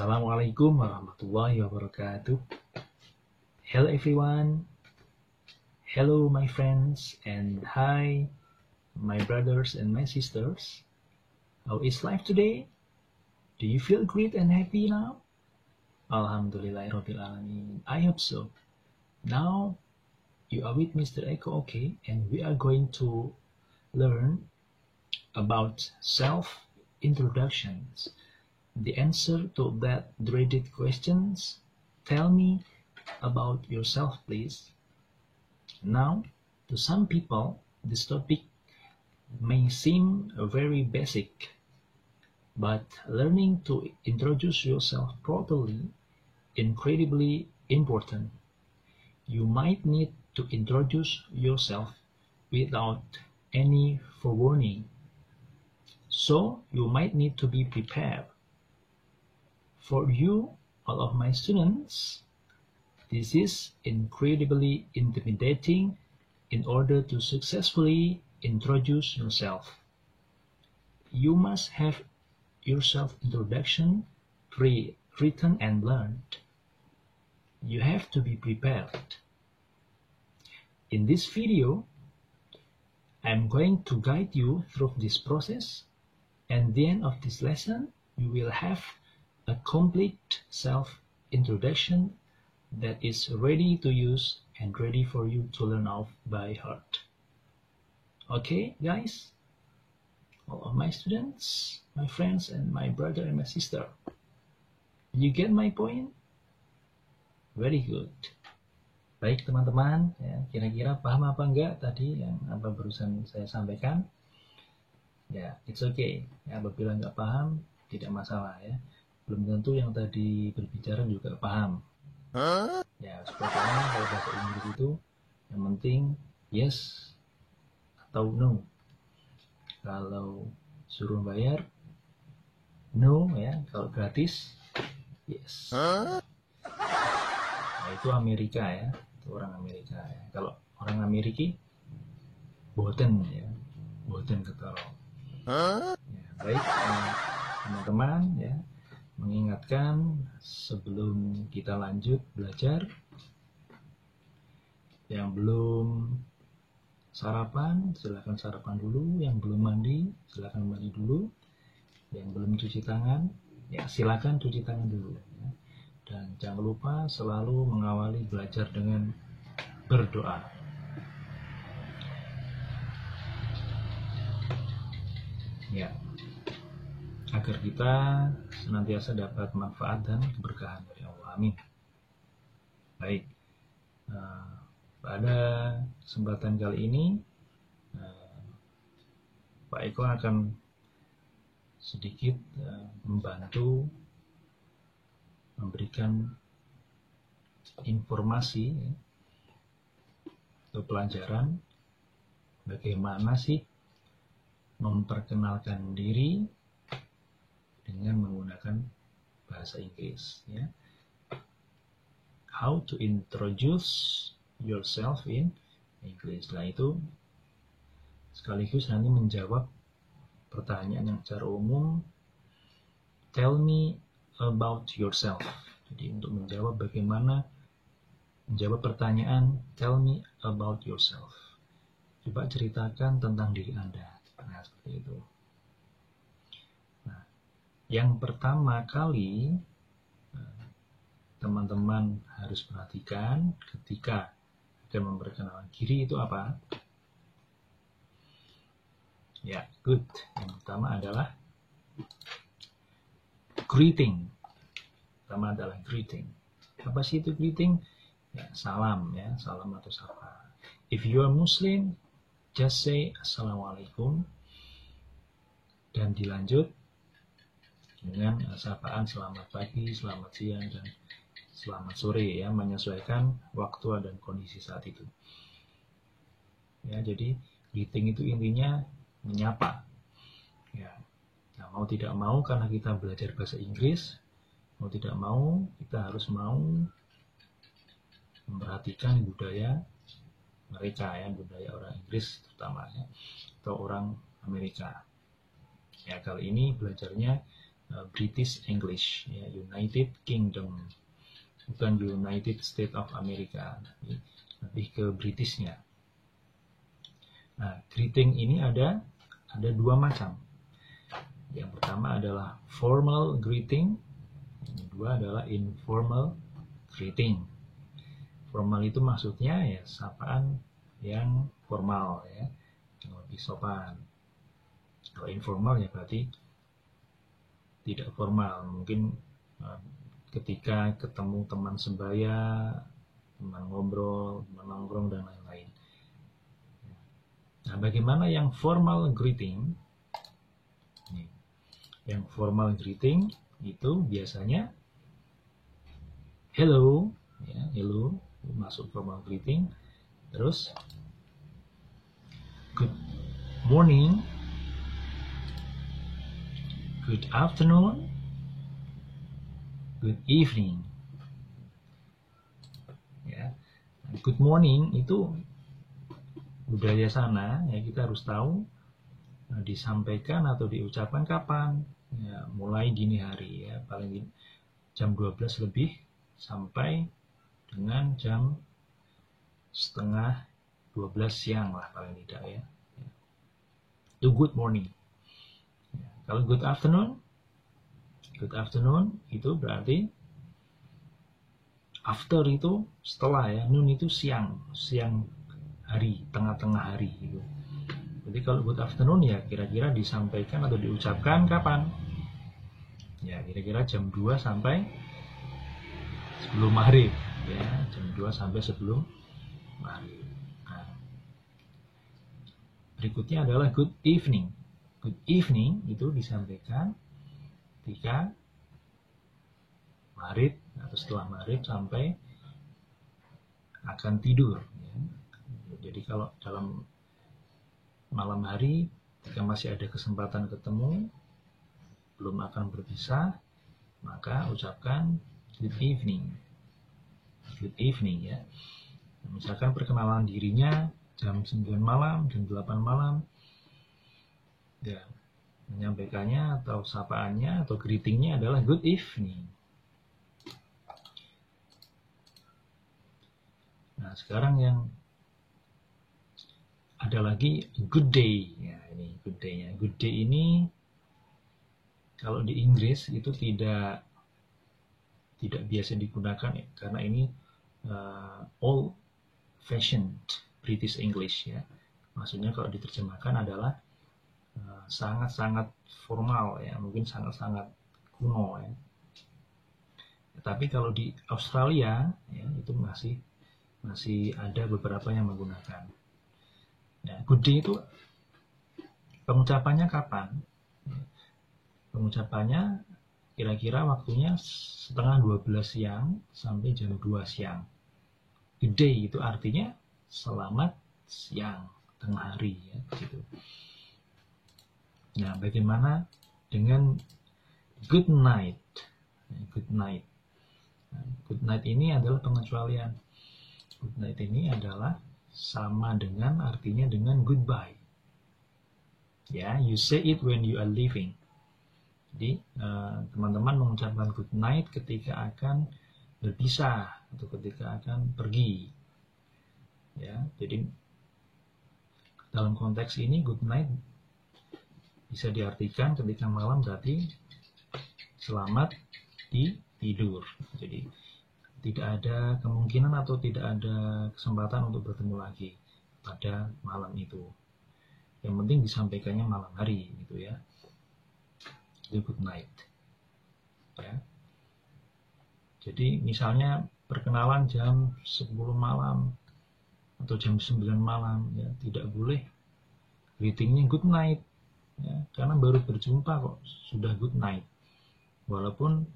Assalamualaikum warahmatullahi wabarakatuh. Hello everyone. Hello my friends and hi my brothers and my sisters. How is life today? Do you feel great and happy now? Alhamdulillahirabbil alamin. I hope so. Now you are with Mr. Eko, okay, and we are going to learn about self-introductions. The answer to that dreaded questions. Tell me about yourself, please. Now, to some people, this topic may seem very basic, but learning to introduce yourself properly incredibly important. You might need to introduce yourself without any forewarning, so you might need to be prepared. For you, all of my students, this is incredibly intimidating in order to successfully introduce yourself. You must have your self-introduction pre-written and learned. You have to be prepared. In this video, I'm going to guide you through this process, and at the end of this lesson, you will have a complete self-introduction that is ready to use and ready for you to learn off by heart. Okay, guys? All of my students, my friends, and my brother and my sister. You get my point? Very good. Baik teman-teman, ya, kira-kira paham apa enggak tadi yang apa barusan saya sampaikan? Ya, it's okay. Ya, apabila enggak paham, tidak masalah ya. Belum tentu yang tadi berbicara juga paham. Ya, sebetulnya kalau bahasa Inggris itu yang penting yes atau no. Kalau suruh bayar no ya, kalau gratis yes. Nah, itu Amerika ya, itu orang Amerika ya. Kalau orang Amerika boten ya, boten ketara. Ya, baik teman-teman ya. Mengingatkan sebelum kita lanjut belajar, yang belum sarapan silakan sarapan dulu, yang belum mandi silakan mandi dulu, yang belum cuci tangan ya silakan cuci tangan dulu ya. Dan jangan lupa selalu mengawali belajar dengan berdoa. Ya, agar kita senantiasa dapat manfaat dan keberkahan dari Allah. Amin. Baik, pada kesempatan kali ini Pak Eko akan sedikit membantu memberikan informasi atau pelajaran bagaimana sih memperkenalkan diri dengan menggunakan bahasa Inggris ya. How to introduce yourself in English. Nah, itu sekaligus nanti menjawab pertanyaan yang secara umum, tell me about yourself. Jadi untuk menjawab bagaimana menjawab pertanyaan tell me about yourself. Coba ceritakan tentang diri Anda. Nah, seperti itu. Yang pertama kali teman-teman harus perhatikan ketika akan memperkenalkan diri itu apa? Ya, good. Yang pertama adalah greeting. Pertama adalah greeting. Apa sih itu greeting? Ya, salam ya, salam atau sapa. If you are Muslim, just say Assalamualaikum dan dilanjut dengan sapaan selamat pagi, selamat siang, dan selamat sore ya, menyesuaikan waktu dan kondisi saat itu. Ya, jadi greeting itu intinya menyapa. Ya, nah, mau tidak mau karena kita belajar bahasa Inggris, mau tidak mau kita harus mau memperhatikan budaya mereka ya, budaya orang Inggris terutama ya, atau orang Amerika. Ya, kali ini belajarnya British English, ya, United Kingdom, bukan United States of America, tapi lebih ke Britishnya. Nah, greeting ini ada dua macam. Yang pertama adalah formal greeting, yang kedua adalah informal greeting. Formal itu maksudnya ya sapaan yang formal, ya, yang lebih sopan. Kalau informal ya berarti tidak formal, mungkin ketika ketemu teman sebaya, teman ngobrol, teman nongkrong, dan lain-lain. Nah, bagaimana yang formal greeting? Yang formal greeting itu biasanya hello, ya, hello masuk formal greeting. Terus good morning, good afternoon, good evening. Ya, good morning itu budaya sana, ya, kita harus tahu disampaikan atau diucapkan kapan, ya, mulai dini hari, ya, paling jam 12 lebih sampai dengan jam setengah 12 siang lah paling tidak, ya. Itu good morning. Ya, kalau good afternoon itu berarti after itu setelah, ya, noon itu siang hari, tengah-tengah hari gitu. Jadi kalau good afternoon ya kira-kira disampaikan atau diucapkan kapan? Ya kira-kira jam 2 sampai sebelum maghrib, ya, jam 2 sampai sebelum maghrib. Nah, berikutnya adalah good evening. Good evening itu disampaikan ketika maghrib atau setelah maghrib sampai akan tidur, ya. Jadi kalau dalam malam hari jika masih ada kesempatan ketemu, belum akan berpisah, maka ucapkan good evening. Good evening, ya. Misalkan perkenalan dirinya jam 9 malam, jam 8 malam, ya, menyampaikannya atau sapaannya atau greetingnya adalah good evening. Nah, sekarang yang ada lagi good day. Ya, ini good day-nya. Good day ini kalau di Inggris itu tidak biasa digunakan, ya, karena ini old fashioned British English, ya. Maksudnya kalau diterjemahkan adalah sangat-sangat formal, ya, mungkin sangat-sangat kuno, ya. Tapi kalau di Australia, ya, itu masih ada beberapa yang menggunakan. Ya, good day itu pengucapannya kapan? Pengucapannya kira-kira waktunya setengah 12 siang sampai jam 2 siang. Good day itu artinya selamat siang, tengah hari, ya, gitu. Nah, bagaimana dengan good night? Good night. Nah, good night ini adalah pengecualian. Good night ini adalah sama dengan artinya dengan goodbye. Ya, you say it when you are leaving. Jadi teman-teman mengucapkan good night ketika akan berpisah atau ketika akan pergi. Ya, jadi dalam konteks ini good night bisa diartikan ketika malam berarti selamat tidur. Jadi tidak ada kemungkinan atau tidak ada kesempatan untuk bertemu lagi pada malam itu. Yang penting disampaikannya malam hari, gitu, ya. Itu good night, ya. Jadi misalnya perkenalan jam 10 malam atau jam 9 malam, ya, tidak boleh greetingnya good night, ya, karena baru berjumpa kok sudah good night. Walaupun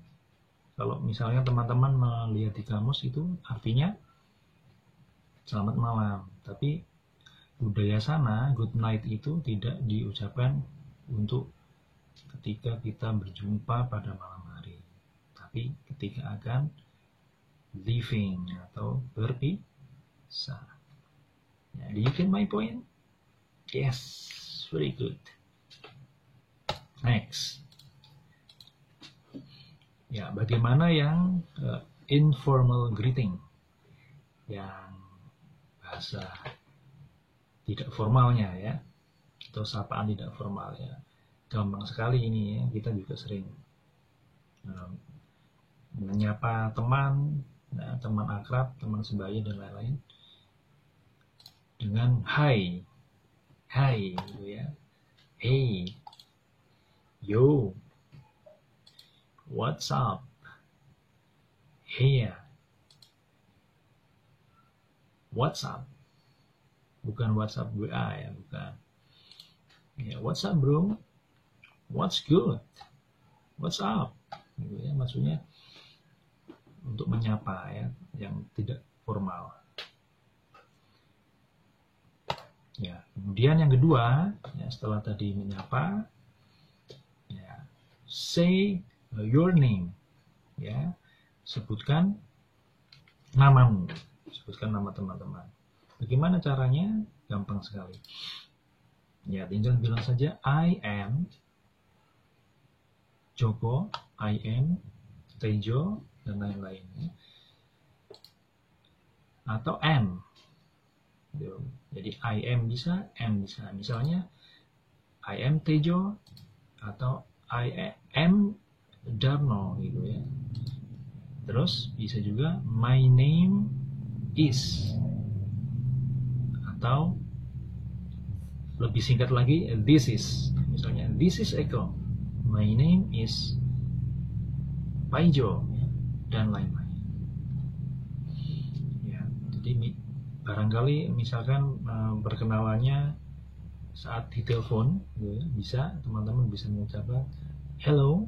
kalau misalnya teman-teman melihat di kamus itu artinya selamat malam, tapi budaya sana good night itu tidak diucapkan untuk ketika kita berjumpa pada malam hari, tapi ketika akan leaving atau berpisah. Ya, do you get my point? Yes, very good. Next, Ya, bagaimana yang informal greeting, yang bahasa tidak formalnya ya, atau sapaan tidak formal ya. Gampang sekali ini ya, kita juga sering menyapa teman, ya, teman akrab, teman sebaya dan lain-lain dengan hi gitu ya. Hey, yo, what's up, here, what's up, bukan WhatsApp WA ya, bukan ya. What's up bro, what's good, what's up gitu ya, maksudnya untuk menyapa ya, yang tidak formal ya. Kemudian yang kedua ya, setelah tadi menyapa ya, say your name ya, sebutkan namamu, sebutkan nama teman-teman. Bagaimana caranya? Gampang sekali ya, tinggal bilang saja I am Joko, I am Tejo dan lain-lain ya. Atau am. Jadi I am bisa, am bisa. Misalnya I am Tejo atau I am Darno gitu ya. Terus bisa juga my name is, atau lebih singkat lagi this is. Misalnya this is Eko, my name is Paijo dan lain-lain. Ya, jadi barangkali misalkan perkenalannya saat ditelepon ya, bisa teman-teman bisa mengucapkan hello,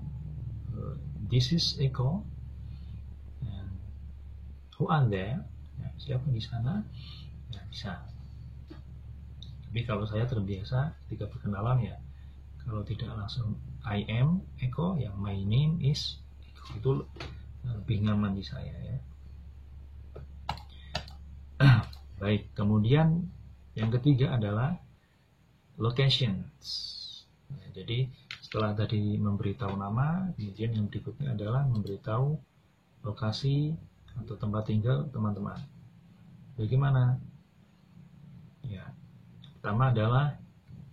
this is Eko, and who are there, ya, siapa di sana ya, bisa. Tapi kalau saya terbiasa ketika perkenalan ya, kalau tidak langsung I am Eko, yang my name is Eko, itu lebih nyaman di saya ya. Baik, kemudian yang ketiga adalah locations. Ya, jadi setelah tadi memberitahu nama, kemudian yang berikutnya adalah memberitahu lokasi atau tempat tinggal teman-teman. Bagaimana? Ya, pertama adalah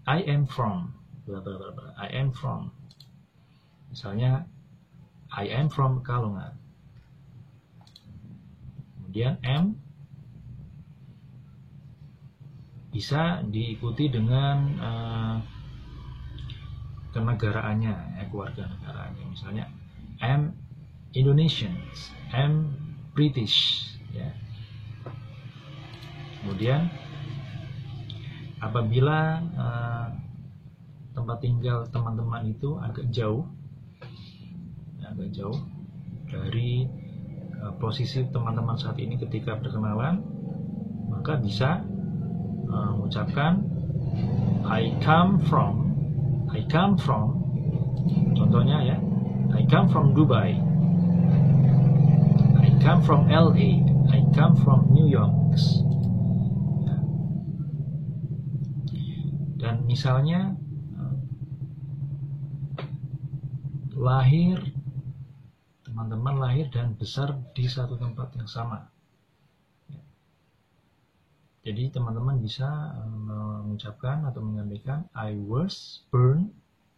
I am from, bla bla bla bla. I am from. Misalnya I am from Kalungan. Kemudian M bisa diikuti dengan kenegaraannya, ya, keluarga negaraannya. Misalnya I'm Indonesian, I'm British, ya. Kemudian apabila tempat tinggal teman-teman itu agak jauh dari posisi teman-teman saat ini ketika berkenalan, maka bisa mengucapkan I come from, contohnya ya, I come from Dubai, I come from LA, I come from New York. Ya. Dan misalnya teman-teman lahir dan besar di satu tempat yang sama. Jadi teman-teman bisa mengucapkan atau menyampaikan I was born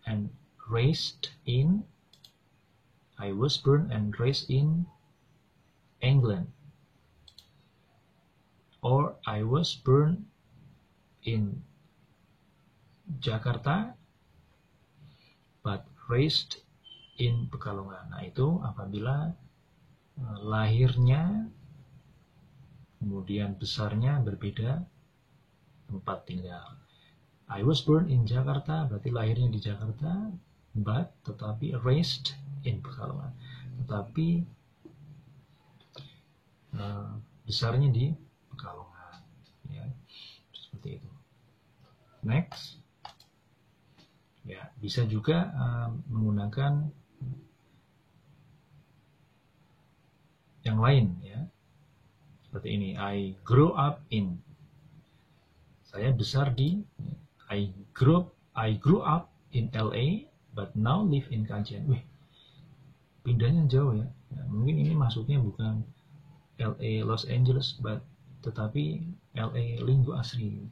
and raised in England, or I was born in Jakarta but raised in Pekalongan. Nah, itu apabila lahirnya kemudian besarnya berbeda tempat tinggal. I was born in Jakarta berarti lahirnya di Jakarta, but tetapi raised in Pekalongan, tetapi besarnya di Pekalongan, ya, seperti itu. Next, ya, bisa juga menggunakan yang lain, ya, seperti ini. I grew up in, saya besar di, I grew up in LA but now live in Kajian. Wih, pindahnya jauh ya. Mungkin ini masuknya bukan LA Los Angeles, tetapi LA Linggo asri.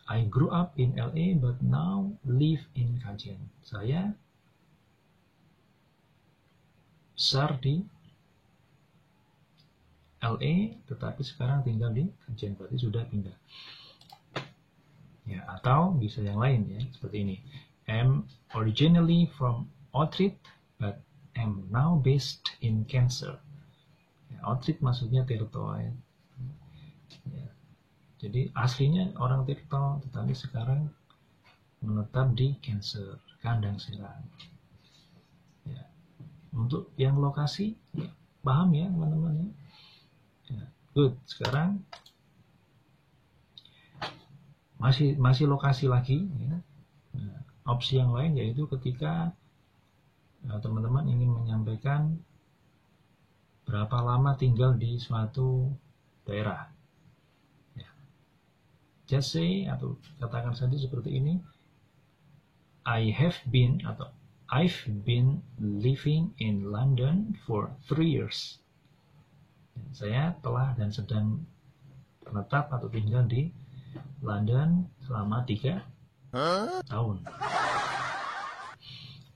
I grew up in LA but now live in Kajen. Saya besar di LA tetapi sekarang tinggal di Kajen, berarti sudah pindah. Ya, atau bisa yang lain ya, seperti ini. I'm originally from Outreach but am now based in Cancer. Ya, Outreach maksudnya Tirto ya. Jadi aslinya orang Tirto tetapi sekarang menetap di Cancer, Kandang Serang. Ya. Untuk yang lokasi ya, paham ya teman-teman ya. Ya, good. Sekarang masih lokasi lagi ya. Nah, opsi yang lain yaitu ketika teman-teman ingin menyampaikan berapa lama tinggal di suatu daerah ya. Just say atau katakan saja seperti ini, I've been living in London for 3 years. Saya telah dan sedang menetap atau tinggal di London selama 3 tahun.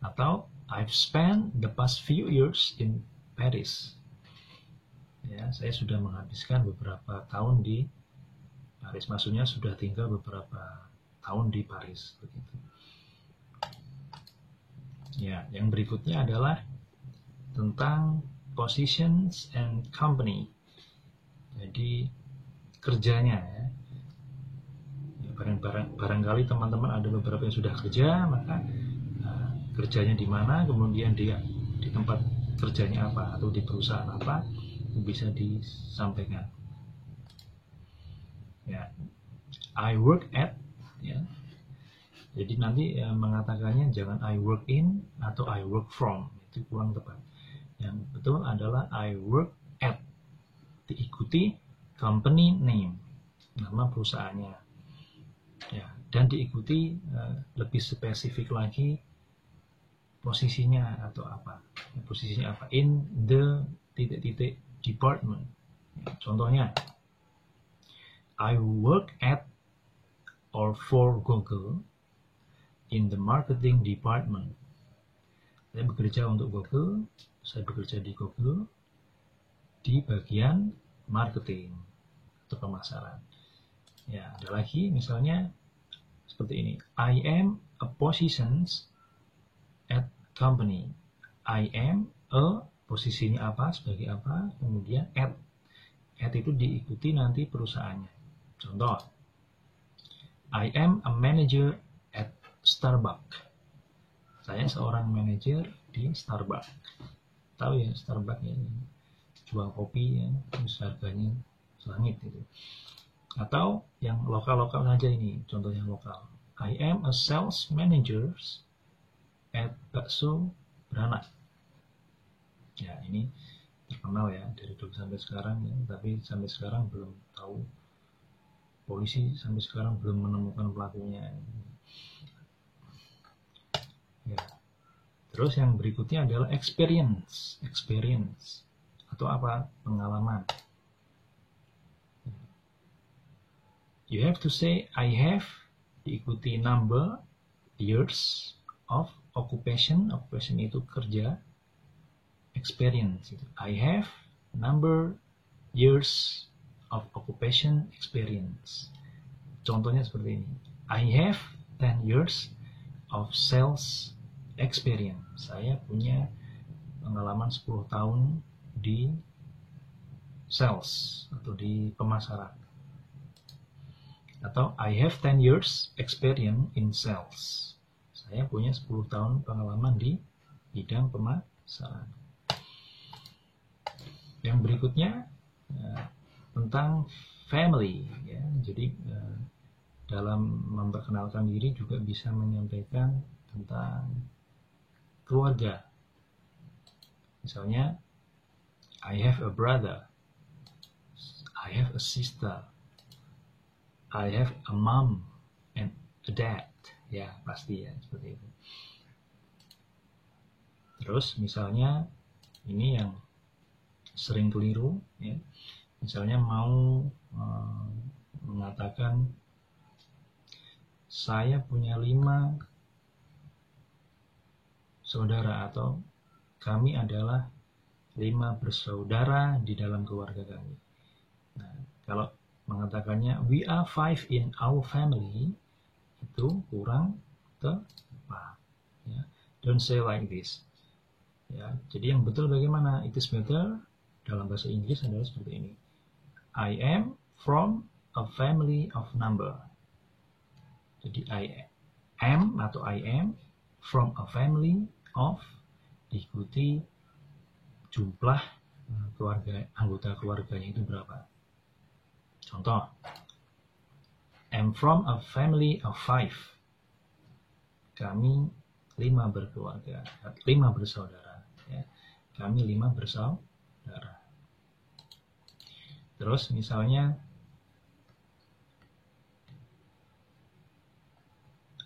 Atau I've spent the past few years in Paris. Ya, saya sudah menghabiskan beberapa tahun di Paris. Maksudnya sudah tinggal beberapa tahun di Paris begitu. Ya, yang berikutnya adalah tentang positions and company. Jadi kerjanya ya. Barangkali teman-teman ada beberapa yang sudah kerja, maka kerjanya di mana, kemudian dia di tempat kerjanya apa atau di perusahaan apa, bisa disampaikan. Ya, I work at, ya. Jadi nanti mengatakannya jangan I work in atau I work from, itu kurang tepat. Yang betul adalah I work at, diikuti company name, nama perusahaannya. Ya, dan diikuti lebih spesifik lagi posisinya atau apa. Posisinya apa? In the ... department. Ya, contohnya, I work at or for Google in the marketing department. Saya bekerja untuk Google, saya bekerja di Google di bagian marketing atau pemasaran. Ya, ada lagi misalnya seperti ini. I am a positions at company. I am a, posisinya apa, sebagai apa, kemudian at. At itu diikuti nanti perusahaannya. Contoh, I am a manager at Starbucks. Saya seorang manajer di Starbucks. Tahu ya Starbucks ya, jual kopi ya, terus harganya selangit gitu. Atau yang lokal-lokal saja ini, contoh yang lokal. I am a sales manager at Bakso Beranak. Ya, ini terkenal ya dari dulu sampai sekarang ya, tapi sampai sekarang belum tahu, polisi sampai sekarang belum menemukan pelakunya. Ya. Terus yang berikutnya adalah experience atau apa? Pengalaman. You have to say I have, diikuti number, years of occupation. Occupation itu kerja. Experience itu I have number, years of occupation experience. Contohnya seperti ini. I have 10 years of sales experience. Saya punya pengalaman 10 tahun di sales atau di pemasaran. Atau I have 10 years experience in sales. Saya punya 10 tahun pengalaman di bidang pemasaran. Yang berikutnya tentang family ya. Jadi dalam memperkenalkan diri juga bisa menyampaikan tentang keluarga. Misalnya I have a brother, I have a sister, I have a mom and a dad. Ya, pasti ya seperti itu. Terus misalnya ini yang sering keliru ya. Misalnya mau mengatakan saya punya 5 saudara, atau kami adalah 5 bersaudara di dalam keluarga kami. Nah, kalau mengatakannya we are 5 in our family, itu kurang tepat ya. Don't say like this ya. Jadi yang betul bagaimana? It is better dalam bahasa Inggris adalah seperti ini. I am from a family of number. Jadi I am atau I am from a family of, diikuti jumlah anggota keluarganya itu berapa. Contoh, I'm from a family of 5. Kami 5 berkeluarga, 5 bersaudara ya. Kami 5 bersaudara. Terus misalnya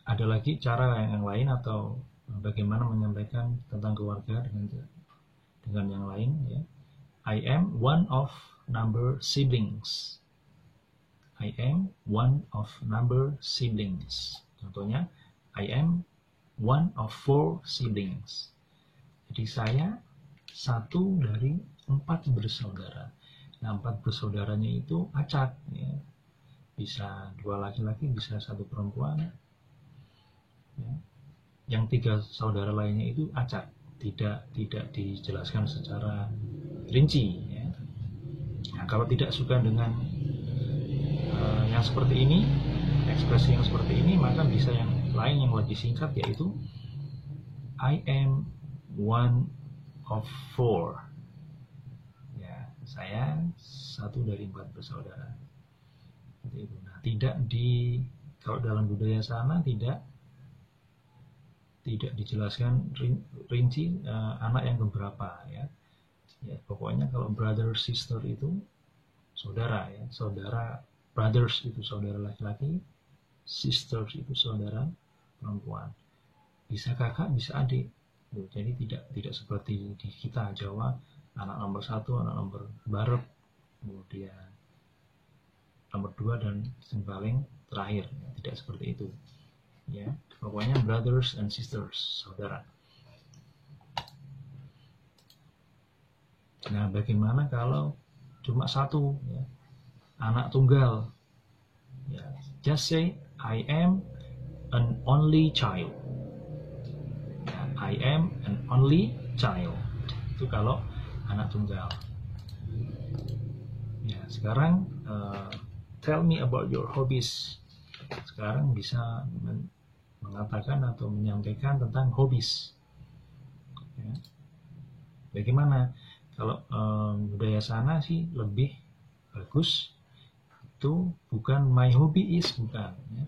ada lagi cara yang lain, atau bagaimana menyampaikan tentang keluarga dengan yang lain ya. I am one of number siblings. I am one of number siblings. Contohnya, I am one of 4 siblings. Jadi saya 1 dari 4 bersaudara. Nah, 4 bersaudaranya itu acak ya. Bisa 2 laki-laki, bisa 1 perempuan ya. Yang 3 saudara lainnya itu acak, tidak dijelaskan secara rinci ya. Nah, kalau tidak suka dengan yang seperti ini, ekspresi yang seperti ini, maka bisa yang lain yang lebih singkat, yaitu I am one of 4 ya. Saya 1 dari 4 bersaudara. Nah, kalau dalam budaya sana tidak dijelaskan rinci anak yang keberapa ya. Ya, pokoknya kalau brother sister itu saudara ya. Saudara, brothers itu saudara laki-laki, sisters itu saudara perempuan. Bisa kakak, bisa adik. Jadi tidak seperti di kita Jawa, anak nomor 1, anak nomor barep, kemudian nomor 2 dan yang paling terakhir. Tidak seperti itu. Ya, pokoknya brothers and sisters, saudara. Nah, bagaimana kalau cuma 1 ya, anak tunggal ya. Just say I am an only child ya. I am an only child. Itu kalau anak tunggal ya. Sekarang tell me about your hobbies. Sekarang bisa mengatakan atau menyampaikan tentang hobbies ya. Bagaimana kalau budaya sana sih lebih bagus, itu bukan my hobby is, bukan ya.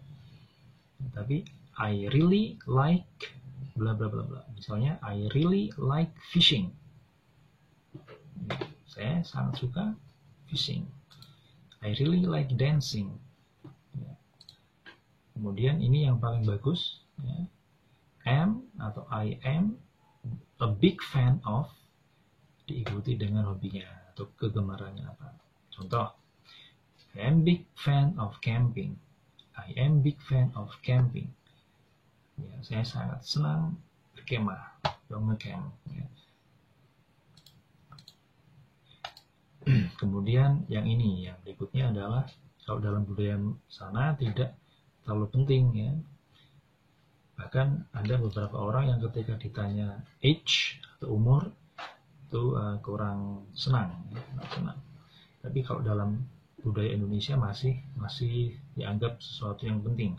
Tapi I really like bla bla bla bla. Misalnya I really like fishing. Saya sangat suka fishing. I really like dancing. Kemudian ini yang paling bagus ya. Am atau I am a big fan of, diikuti dengan hobinya atau kegemarannya apa. Contoh, I am big fan of camping. I am big fan of camping. Ya, saya sangat senang berkemah atau ngecamp ya. Kemudian yang ini, yang berikutnya adalah kalau dalam budaya sana tidak terlalu penting ya. Bahkan ada beberapa orang yang ketika ditanya age atau umur itu kurang senang ya, senang. Tapi kalau dalam budaya Indonesia masih dianggap sesuatu yang penting.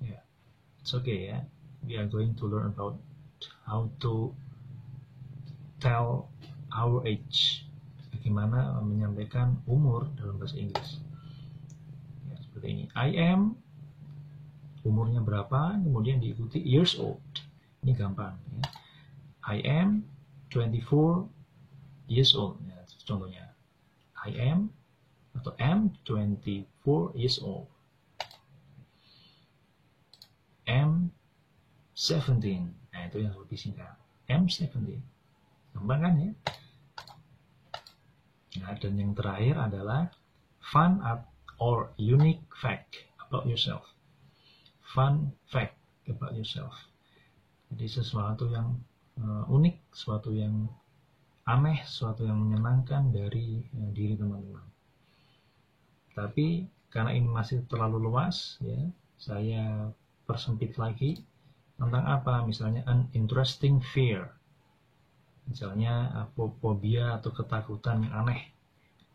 Ya, it's okay ya. We are going to learn about how to tell our age. Bagaimana menyampaikan umur dalam bahasa Inggris. Ya, seperti ini. I am, umurnya berapa, kemudian diikuti years old. Ini gampang ya. I am 24 years old ya, contohnya. I am atau am 24 years old. Am 17. Nah, itu yang lebih singkat. M70. Gampang kan ya? Nah, dan yang terakhir adalah fun or unique fact about yourself. Fun fact about yourself. Jadi sesuatu yang unik, sesuatu yang aneh, sesuatu yang menyenangkan dari diri teman-teman. Tapi karena ini masih terlalu luas, ya, saya persempit lagi. Tentang apa? Misalnya an interesting fear. Misalnya fobia atau ketakutan yang aneh,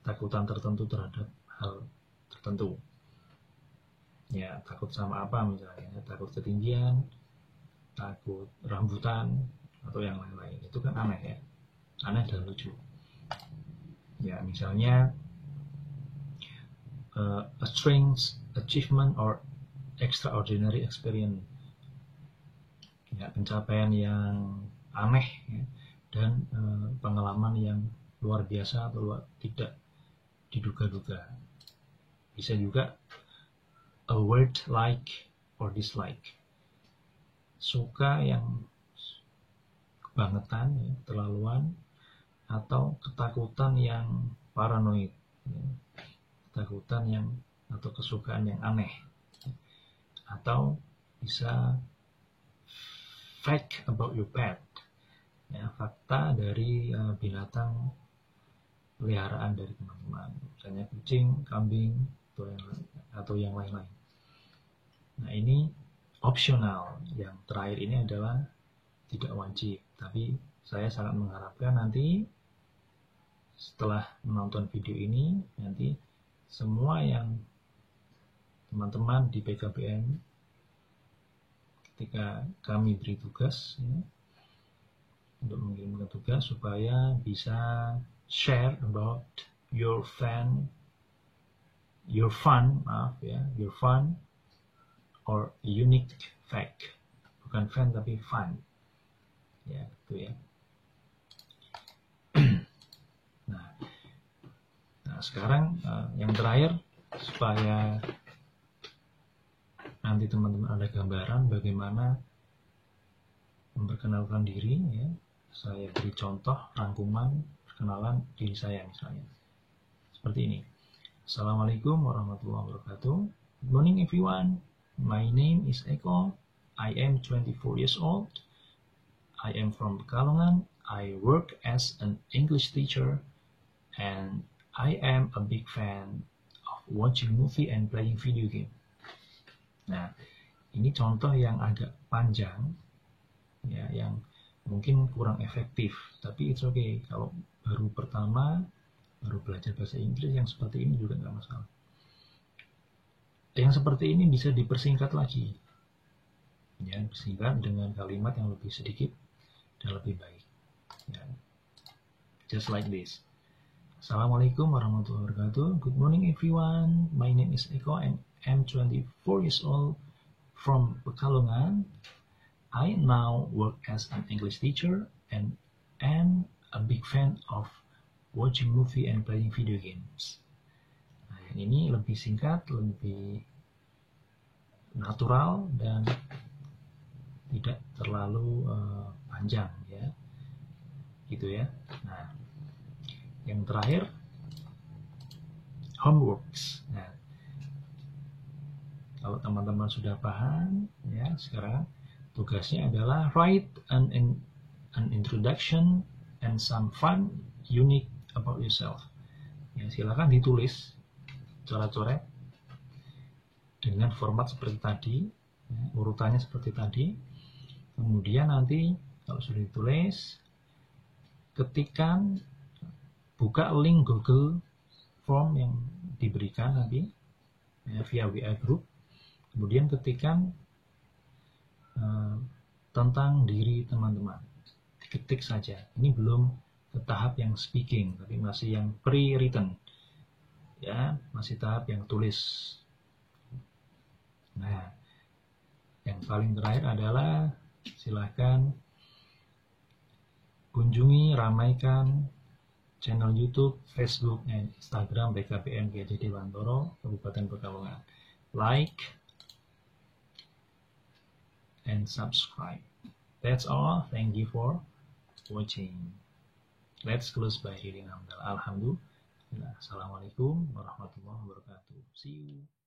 ketakutan tertentu terhadap hal tertentu. Ya, takut sama apa misalnya? Takut ketinggian, takut rambutan, atau yang lain-lain. Itu kan aneh ya, aneh dan lucu. Ya, misalnya a strange achievement or extraordinary experience. Ya, pencapaian yang aneh ya, dan pengalaman yang luar biasa atau tidak diduga-duga. Bisa juga a word like or dislike. Suka yang kebangetan, ya, terlaluan, atau ketakutan yang paranoid, ya, ketakutan yang atau kesukaan yang aneh, atau bisa fact about your pet, ya, fakta dari binatang peliharaan dari teman-teman, misalnya kucing, kambing, atau yang lain-lain. Nah, ini opsional. Yang terakhir ini adalah tidak wajib, tapi saya sangat mengharapkan nanti setelah menonton video ini, nanti semua yang teman-teman di PKBM ketika kami beri tugas ya, untuk mengirimkan tugas supaya bisa share about your fun or unique fact. Bukan fun tapi fun. Ya, gitu ya. Nah, sekarang yang terakhir, supaya nanti teman-teman ada gambaran bagaimana memperkenalkan diri ya. Saya beri contoh rangkuman perkenalan diri saya misalnya. Seperti ini. Assalamualaikum warahmatullahi wabarakatuh. Good morning everyone. My name is Eko. I am 24 years old. I am from Pekalongan. I work as an English teacher and I am a big fan of watching movie and playing video game. Nah, ini contoh yang agak panjang, ya, yang mungkin kurang efektif, tapi it's okay. Kalau baru belajar bahasa Inggris, yang seperti ini juga nggak masalah. Yang seperti ini bisa dipersingkat lagi, ya, disingkat dengan kalimat yang lebih sedikit dan lebih baik. Ya. Just like this. Assalamualaikum warahmatullahi wabarakatuh. Good morning everyone. My name is Eko and I'm 24 years old from Pekalongan. I now work as an English teacher and am a big fan of watching movie and playing video games. Nah, yang ini lebih singkat, lebih natural dan tidak terlalu panjang ya. Gitu ya. Nah, yang terakhir homeworks. Nah, kalau teman-teman sudah paham ya, sekarang tugasnya adalah write an introduction and some fun unique about yourself. Ya, silakan ditulis coret-coret dengan format seperti tadi, ya, urutannya seperti tadi. Kemudian nanti kalau sudah ditulis, ketikkan, buka link Google Form yang diberikan nanti ya, via WA Group. Kemudian ketikkan tentang diri teman-teman. Ketik saja. Ini belum ke tahap yang speaking, tapi masih yang pre-written. Ya, masih tahap yang tulis. Nah, yang paling terakhir adalah silahkan kunjungi, ramaikan channel YouTube, Facebook, dan Instagram PKBM GJ Dewantoro, Kabupaten Pekalongan. Like and subscribe. That's all. Thank you for watching. Let's close by reading Alhamdulillah. Assalamualaikum warahmatullahi wabarakatuh. See you.